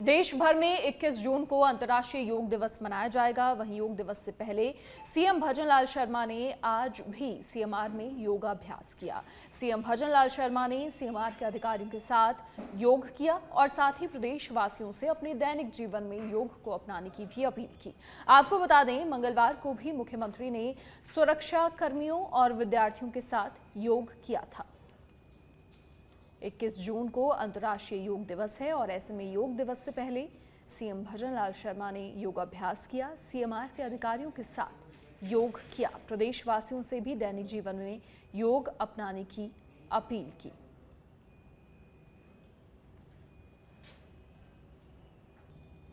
देश भर में 21 जून को अंतर्राष्ट्रीय योग दिवस मनाया जाएगा। वहीं योग दिवस से पहले सीएम भजनलाल शर्मा ने आज भी सीएमआर में योगाभ्यास किया। सीएम भजनलाल शर्मा ने सीएमआर के अधिकारियों के साथ योग किया और साथ ही प्रदेशवासियों से अपने दैनिक जीवन में योग को अपनाने की भी अपील की। आपको बता दें, मंगलवार को भी मुख्यमंत्री ने सुरक्षा कर्मियों और विद्यार्थियों के साथ योग किया था। 21 जून को अंतर्राष्ट्रीय योग दिवस है और ऐसे में योग दिवस से पहले सीएम भजनलाल शर्मा ने योगाभ्यास किया, सीएमआर के अधिकारियों के साथ योग किया, प्रदेशवासियों से भी दैनिक जीवन में योग अपनाने की अपील की।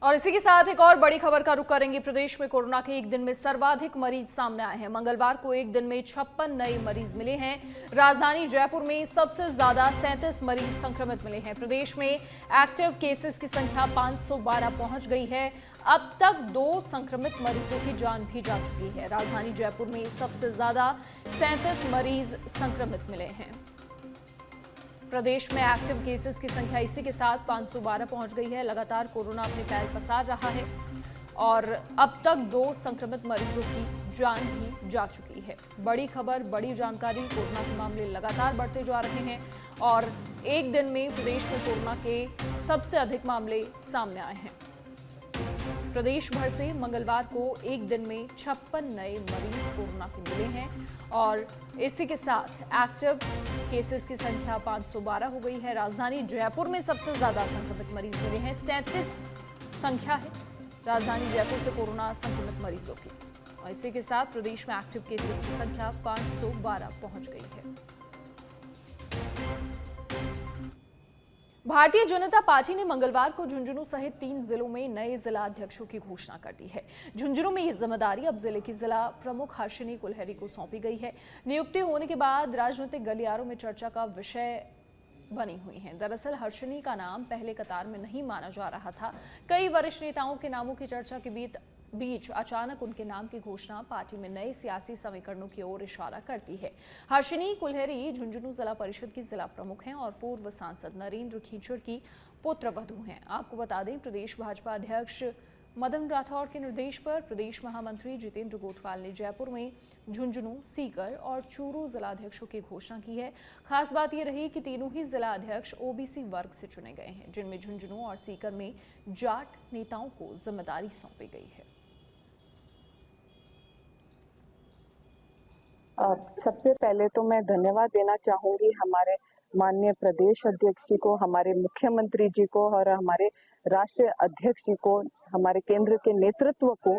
और इसी के साथ एक और बड़ी खबर का रुख करेंगे। प्रदेश में कोरोना के एक दिन में सर्वाधिक मरीज सामने आए हैं। मंगलवार को एक दिन में 56 नए मरीज मिले हैं। राजधानी जयपुर में सबसे ज्यादा 37 मरीज संक्रमित मिले हैं। प्रदेश में एक्टिव केसेस की संख्या 512 पहुंच गई है। अब तक 2 संक्रमित मरीजों की जान भी जा चुकी है। राजधानी जयपुर में सबसे ज्यादा 37 मरीज संक्रमित मिले हैं। प्रदेश में एक्टिव केसेस की संख्या इसी के साथ 512 पहुंच गई है। लगातार कोरोना अपने पैर पसार रहा है और अब तक 2 संक्रमित मरीजों की जान भी जा चुकी है। बड़ी खबर, बड़ी जानकारी, कोरोना के मामले लगातार बढ़ते जा रहे हैं और एक दिन में प्रदेश में कोरोना के सबसे अधिक मामले सामने आए हैं। प्रदेश भर से मंगलवार को एक दिन में 56 नए मरीज कोरोना के मिले हैं और इसी के साथ एक्टिव केसेस की संख्या 512 हो गई है। राजधानी जयपुर में सबसे ज्यादा संक्रमित मरीज मिले हैं। 37 संख्या है राजधानी जयपुर से कोरोना संक्रमित मरीजों की और इसी के साथ प्रदेश में एक्टिव केसेस की संख्या 512 पहुंच गई है। भारतीय जनता पार्टी ने मंगलवार को झुंझुनू सहित 3 जिलों में नए जिला अध्यक्षों की घोषणा कर दी है। झुंझुनू में ये जिम्मेदारी अब जिले की जिला प्रमुख हर्षिनी कुलहरी को सौंपी गई है। नियुक्ति होने के बाद राजनीतिक गलियारों में चर्चा का विषय बनी हुई है। दरअसल हर्षिनी का नाम पहले कतार में नहीं माना जा रहा था। कई वरिष्ठ नेताओं के नामों की चर्चा के बीच अचानक उनके नाम की घोषणा पार्टी में नए सियासी समीकरणों की ओर इशारा करती है। हर्षिनी कुलहरी झुंझुनू जिला परिषद की जिला प्रमुख हैं और पूर्व सांसद नरेंद्र खींचड़ की पुत्रवधू हैं। आपको बता दें, प्रदेश भाजपा अध्यक्ष मदन राठौड़ के निर्देश पर प्रदेश महामंत्री जितेंद्र गोठवाल ने जयपुर में झुंझुनू, सीकर और चूरू जिलाध्यक्षों की घोषणा की है। खास बात यह रही कि तीनों ही जिला अध्यक्ष ओबीसी वर्ग से चुने गए हैं, जिनमें झुंझुनू और सीकर में जाट नेताओं को जिम्मेदारी सौंपी गई है। सबसे पहले तो मैं धन्यवाद देना चाहूंगी हमारे माननीय प्रदेश अध्यक्ष जी को, हमारे मुख्यमंत्री जी को और हमारे राष्ट्रीय अध्यक्ष जी को, हमारे केंद्र के नेतृत्व को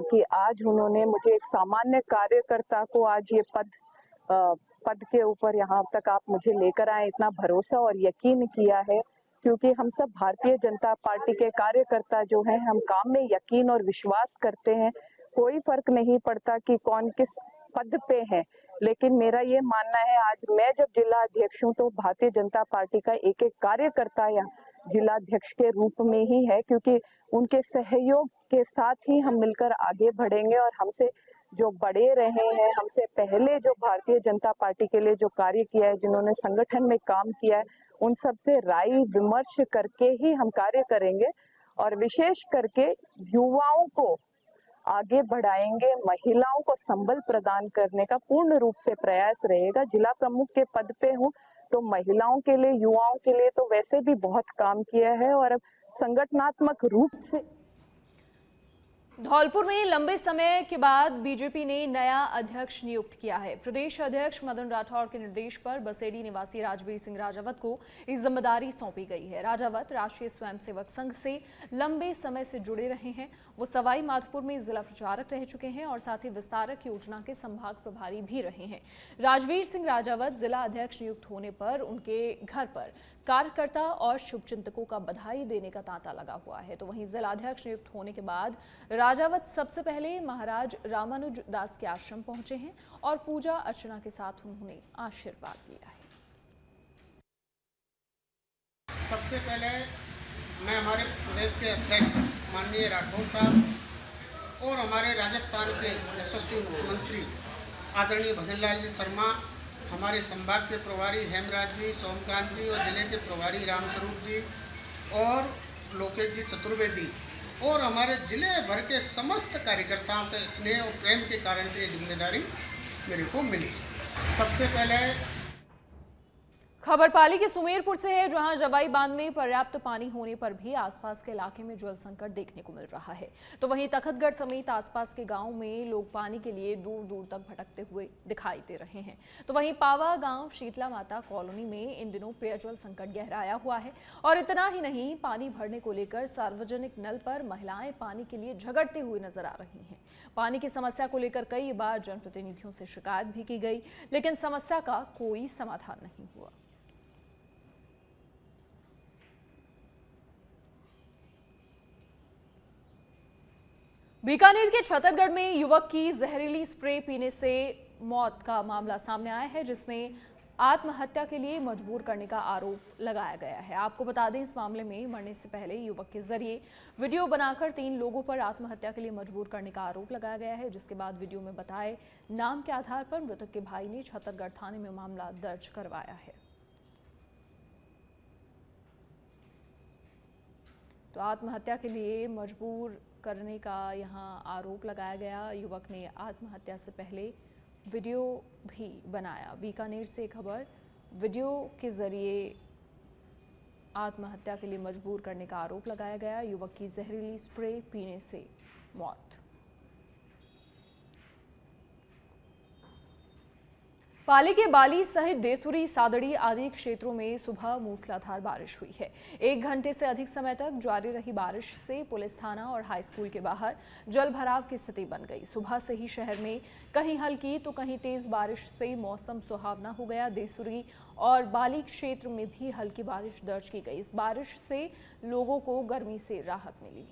कि आज उन्होंने मुझे एक सामान्य कार्यकर्ता को आज ये पद के ऊपर यहाँ तक आप मुझे लेकर आए, इतना भरोसा और यकीन किया है। क्योंकि हम सब भारतीय जनता पार्टी के कार्यकर्ता जो हैं, हम काम में यकीन और विश्वास करते हैं। कोई फर्क नहीं पड़ता कि कौन किस पद पे है, लेकिन मेरा ये मानना है आज मैं जब जिला अध्यक्ष हूँ तो भारतीय जनता पार्टी का एक एक कार्यकर्ता या जिला अध्यक्ष के रूप में ही है, क्योंकि उनके सहयोग के साथ ही हम मिलकर आगे बढ़ेंगे और हमसे जो बड़े रहे हैं, हमसे पहले जो भारतीय जनता पार्टी के लिए जो कार्य किया है, जिन्होंने संगठन में काम किया है, उन सब से राय विमर्श करके ही हम कार्य करेंगे और विशेष करके युवाओं को आगे बढ़ाएंगे। महिलाओं को संबल प्रदान करने का पूर्ण रूप से प्रयास रहेगा। जिला प्रमुख के पद पे हूँ तो महिलाओं के लिए, युवाओं के लिए तो वैसे भी बहुत काम किया है और अब संगठनात्मक रूप से धौलपुर में लंबे समय के बाद बीजेपी ने नया अध्यक्ष नियुक्त किया है। प्रदेश अध्यक्ष मदन राठौड़ के निर्देश पर बसेड़ी निवासी राजवीर सिंह राजावत को इस जिम्मेदारी सौंपी गई है। राजावत राष्ट्रीय स्वयंसेवक संघ से लंबे समय से जुड़े रहे हैं। वो सवाई माधोपुर में जिला प्रचारक रह चुके हैं और साथ ही विस्तारक योजना के संभाग प्रभारी भी रहे हैं। राजवीर सिंह राजावत जिला अध्यक्ष नियुक्त होने पर उनके घर पर कार्यकर्ता और शुभचिंतकों का बधाई देने का तांता लगा हुआ है। तो वहीं जिलाध्यक्ष नियुक्त होने के बाद राजावत सबसे पहले महाराज रामानुज दास के आश्रम पहुंचे हैं और पूजा अर्चना के साथ उन्होंने आशीर्वाद लिया है। सबसे पहले मैं हमारे प्रदेश के अध्यक्ष माननीय राठौड़ साहब और हमारे राजस्थान के यशस्वी मुख्यमंत्री आदरणीय भजनलाल जी शर्मा, हमारे संभाग के प्रभारी हेमराज जी, सोमकांत जी और जिले के प्रभारी रामस्वरूप जी और लोकेश जी चतुर्वेदी और हमारे जिले भर के समस्त कार्यकर्ताओं के स्नेह और प्रेम के कारण से ये जिम्मेदारी मेरे को मिली। सबसे पहले खबर पाली के सुमेरपुर से है, जहां जवाई बांध में पर्याप्त पानी होने पर भी आसपास के इलाके में जल संकट देखने को मिल रहा है। तो वहीं तखतगढ़ समेत आसपास के गांव में लोग पानी के लिए दूर दूर तक भटकते हुए दिखाई दे रहे हैं। तो वहीं पावा गांव शीतला माता कॉलोनी में इन दिनों पेयजल संकट गहराया हुआ है। और इतना ही नहीं, पानी भरने को लेकर सार्वजनिक नल पर महिलाएं पानी के लिए झगड़ते हुए नजर आ रही हैं। पानी की समस्या को लेकर कई बार जनप्रतिनिधियों से शिकायत भी की गई, लेकिन समस्या का कोई समाधान नहीं हुआ। बीकानेर के छतरगढ़ में युवक की जहरीली स्प्रे पीने से मौत का मामला सामने आया है, जिसमें आत्महत्या के लिए मजबूर करने का आरोप लगाया गया है। आपको बता दें, इस मामले में मरने से पहले युवक के जरिए वीडियो बनाकर 3 लोगों पर आत्महत्या के लिए मजबूर करने का आरोप लगाया गया है, जिसके बाद वीडियो में बताए नाम के आधार पर मृतक के भाई ने छतरगढ़ थाने में मामला दर्ज करवाया है। तो आत्महत्या के लिए मजबूर करने का यहां आरोप लगाया गया। युवक ने आत्महत्या से पहले वीडियो भी बनाया। बीकानेर से खबर, वीडियो के जरिए आत्महत्या के लिए मजबूर करने का आरोप लगाया गया। युवक की जहरीली स्प्रे पीने से मौत। पाली के बाली सहित देसुरी, सादड़ी आदि क्षेत्रों में सुबह मूसलाधार बारिश हुई है। 1 घंटे से अधिक समय तक जारी रही बारिश से पुलिस थाना और हाई स्कूल के बाहर जल भराव की स्थिति बन गई। सुबह से ही शहर में कहीं हल्की तो कहीं तेज बारिश से मौसम सुहावना हो गया। देसुरी और बाली क्षेत्र में भी हल्की बारिश दर्ज की गई। इस बारिश से लोगों को गर्मी से राहत मिली।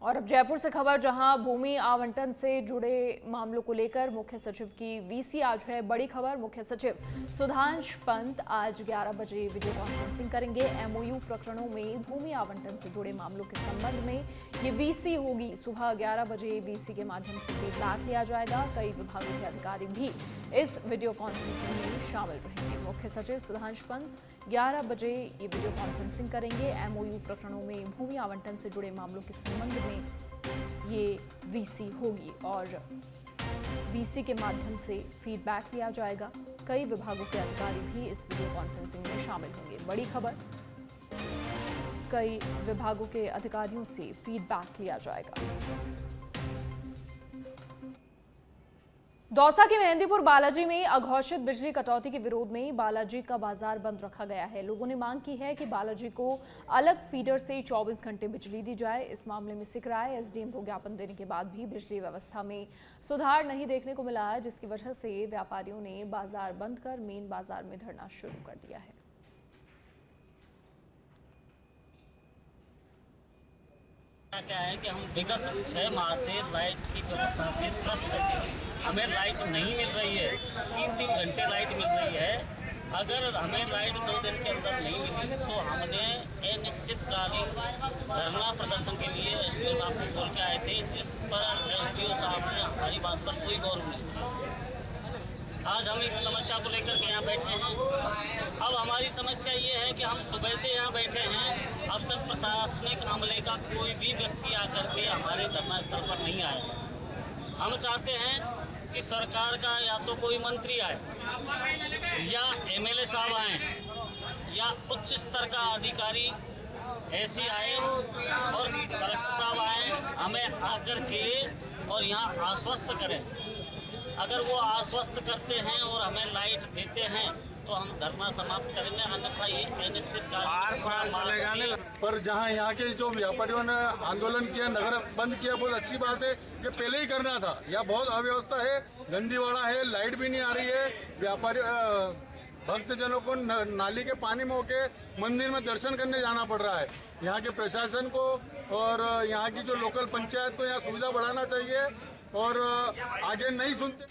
और अब जयपुर से खबर, जहां भूमि आवंटन से जुड़े मामलों को लेकर मुख्य सचिव की वीसी आज है। बड़ी खबर, मुख्य सचिव सुधांश पंत आज 11 बजे वीडियो कॉन्फ्रेंसिंग करेंगे। एमओयू प्रकरणों में भूमि आवंटन से जुड़े मामलों के संबंध में ये वीसी होगी। सुबह 11 बजे वीसी के माध्यम से फीडबैक लिया जाएगा। कई विभागों के अधिकारी भी इस वीडियो कॉन्फ्रेंसिंग में शामिल रहेंगे। मुख्य सचिव सुधांश पंत 11 बजे ये वीडियो कॉन्फ्रेंसिंग करेंगे। एमओयू प्रकरणों में भूमि आवंटन से जुड़े मामलों के संबंध में ये वीसी होगी और वीसी के माध्यम से फीडबैक लिया जाएगा। कई विभागों के अधिकारी भी इस वीडियो कॉन्फ्रेंसिंग में शामिल होंगे। बड़ी खबर, कई विभागों के अधिकारियों से फीडबैक लिया जाएगा। दौसा के मेहंदीपुर बालाजी में अघोषित बिजली कटौती के विरोध में बालाजी का बाजार बंद रखा गया है। लोगों ने मांग की है कि बालाजी को अलग फीडर से 24 घंटे बिजली दी जाए। इस मामले में सिकराय एसडीएम को ज्ञापन देने के बाद भी बिजली व्यवस्था में सुधार नहीं देखने को मिला है, जिसकी वजह से व्यापारियों ने बाजार बंद कर मेन बाजार में धरना शुरू कर दिया है। क्या है कि हम विगत 6 माह से लाइट की व्यवस्था से त्रस्त हैं। हमें लाइट नहीं मिल रही है, 3-3 घंटे लाइट मिल रही है। अगर हमें लाइट 2 दिन के अंदर नहीं मिली तो हमने अनिश्चितकालीन धरना प्रदर्शन के लिए एसडीओ साहब को बोल के आए थे, जिस पर एसडीओ साहब ने हमारी बात पर कोई गौर नहीं किया। आज हम इस समस्या को लेकर के यहाँ बैठे हैं। अब हमारी समस्या ये है कि हम सुबह से यहाँ बैठे हैं, अब तक प्रशासनिक अमले का कोई भी व्यक्ति आकर के हमारे धरना स्थल पर नहीं आया। हम चाहते हैं कि सरकार का या तो कोई मंत्री आए या एमएलए साहब आए या उच्च स्तर का अधिकारी ऐसी आए और कलेक्टर साहब आए, हमें आकर के और यहाँ आश्वस्त करें। अगर वो आश्वस्त करते हैं और हमें लाइट देते हैं तो हम धरना समाप्त करेंगे, अन्यथा ये अनिश्चितकालीन। पर जहां यहाँ के जो व्यापारियों ने आंदोलन किया, नगर बंद किया, बहुत अच्छी बात है। ये पहले ही करना था। यहाँ बहुत अव्यवस्था है, गंदीवाड़ा है, लाइट भी नहीं आ रही है। व्यापारी भक्तजनों को नाली के पानी में होके मंदिर में दर्शन करने जाना पड़ रहा है। यहाँ के प्रशासन को और यहाँ की जो लोकल पंचायत को यहाँ सुविधा बढ़ाना चाहिए और आगे नहीं सुनते।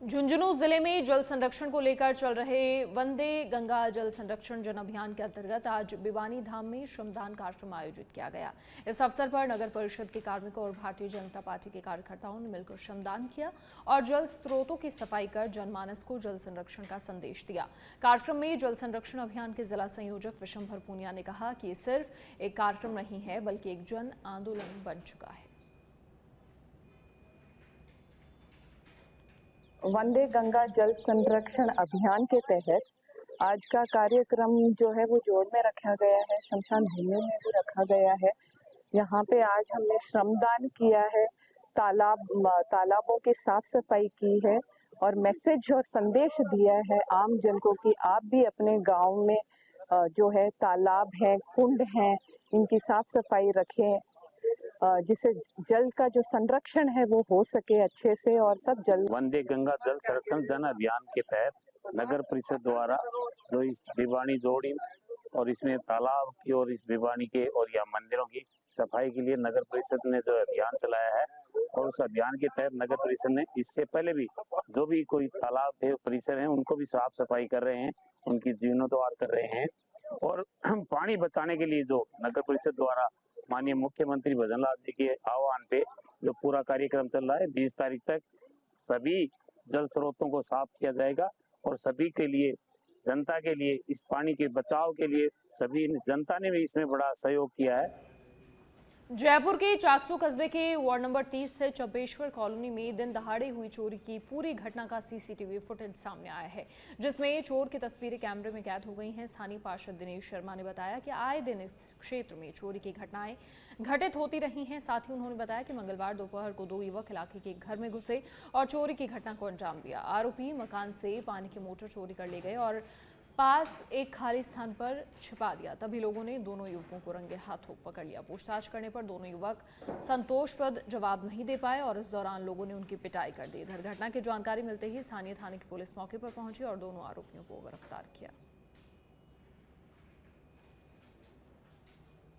झुंझुनू जिले में जल संरक्षण को लेकर चल रहे वंदे गंगा जल संरक्षण जन अभियान के अंतर्गत आज भिवानी धाम में श्रमदान कार्यक्रम आयोजित किया गया। इस अवसर पर नगर परिषद के कार्मिकों और भारतीय जनता पार्टी के कार्यकर्ताओं ने मिलकर श्रमदान किया और जल स्रोतों की सफाई कर जनमानस को जल संरक्षण का संदेश दिया। कार्यक्रम में जल संरक्षण अभियान के जिला संयोजक विशंभर पूनिया ने कहा कि सिर्फ एक कार्यक्रम नहीं है बल्कि एक जन आंदोलन बन चुका है। वंदे गंगा जल संरक्षण अभियान के तहत आज का कार्यक्रम जो है वो जोड़ में रखा गया है, शमशान भूमि में भी रखा गया है। यहाँ पे आज हमने श्रमदान किया है, तालाबों की साफ सफाई की है और मैसेज और संदेश दिया है आम जन को कि आप भी अपने गांव में जो है तालाब हैं, कुंड हैं, इनकी साफ सफाई रखें, जिससे जल का जो संरक्षण है वो हो सके अच्छे से और सब जल। वंदे गंगा जल संरक्षण जन अभियान के तहत नगर परिषद द्वारा जो इस भिवानी जोड़ी और इसमें तालाब की और इस भिवानी के और या मंदिरों की सफाई के लिए नगर परिषद ने जो अभियान चलाया है और उस अभियान के तहत नगर परिषद ने इससे पहले भी जो भी कोई तालाब थे परिसर हैं उनको भी साफ सफाई कर रहे हैं, उनकी जीर्णोद्धार कर रहे हैं और पानी बचाने के लिए जो नगर परिषद द्वारा माननीय मुख्यमंत्री भजन लाल जी के आह्वान पे जो पूरा कार्यक्रम चल रहा है 20 तारीख तक सभी जल स्रोतों को साफ किया जाएगा और सभी के लिए जनता के लिए इस पानी के बचाव के लिए सभी जनता ने भी इसमें बड़ा सहयोग किया है। जयपुर के चाकसू कस्बे के वार्ड नंबर 30 से चब्बेश्वर कॉलोनी में दिन दहाड़े हुई चोरी की पूरी घटना का सीसीटीवी फुटेज सामने आया है, जिसमें चोर की तस्वीरें कैमरे में कैद हो गई हैं। स्थानीय पार्षद दिनेश शर्मा ने बताया कि आए दिन इस क्षेत्र में चोरी की घटनाएं घटित होती रही हैं। साथ ही उन्होंने बताया कि मंगलवार दोपहर को 2 युवक इलाके के घर में घुसे और चोरी की घटना को अंजाम दिया। आरोपी मकान से पानी की मोटर चोरी कर ले गए और पास एक खाली स्थान पर छिपा दिया। तभी लोगों ने दोनों युवकों को रंगे हाथों पकड़ लिया। पूछताछ करने पर दोनों युवक संतोषप्रद जवाब नहीं दे पाए और इस दौरान लोगों ने उनकी पिटाई कर दी। इधर घटना की जानकारी मिलते ही स्थानीय थाने की पुलिस मौके पर पहुंची और दोनों आरोपियों को गिरफ्तार किया।